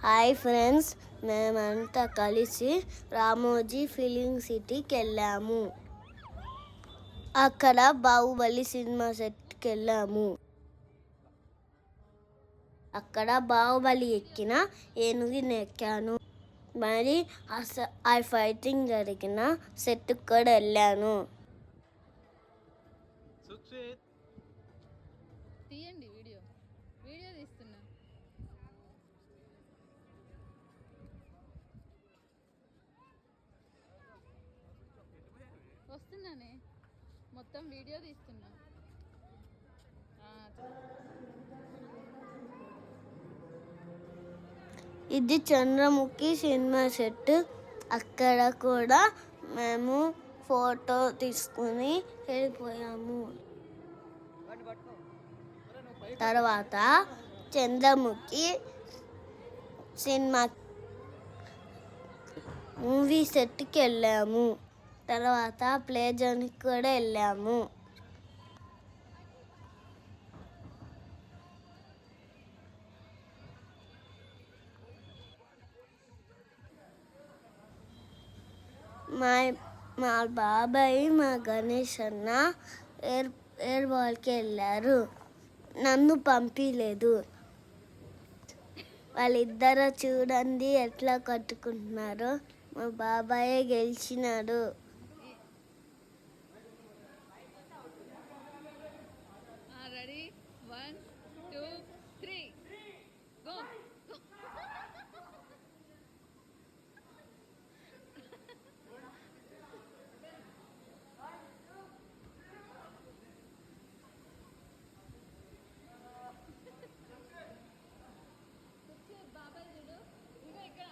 Hi friends, మేమంతా కలిసి Ramoji film సిటీకి వెళ్ళాము. అక్కడ బాహుబలి సినిమా సెట్కి వెళ్ళాము. అక్కడ బాహుబలి ఎక్కిన ఏనుగుని ఎక్కాను. మరి ఆ ఫైటింగ్ జరిగిన సెట్కి కూడా వెళ్ళాను. తీయండి వీడియో తీస్తున్నా. వస్తున్నానే, మొత్తం వీడియో తీస్తున్నా. ఇది చంద్రముఖి సినిమా సెట్. అక్కడ కూడా మేము ఫోటో తీసుకుని వెళ్ళిపోయాము. తర్వాత చంద్రముఖి సినిమా మూవీ సెట్కి వెళ్ళాము. తర్వాత ప్లే జోన్కి కూడా వెళ్ళాము. మా బాబాయ్ మా గణేష్ అన్న ఎయిర్ బాల్కి వెళ్ళారు. నన్ను పంపించలేదు. వాళ్ళిద్దరూ చూడండి ఎట్లా కట్టుకుంటున్నారో. మా బాబాయే గెలిచినాడు. Ready 1 2 3 go. బాబాయ్ చూడు, ఇంకా ఇక్కడ.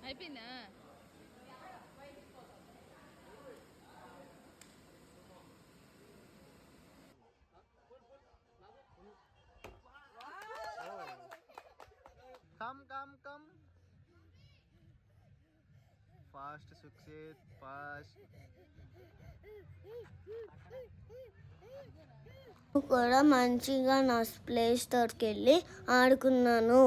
అయిపోయిందా? Come. Fast, Sukshet, fast. కూడా మంచిగా నా ప్లే స్టోర్కి వెళ్ళి ఆడుకున్నాను.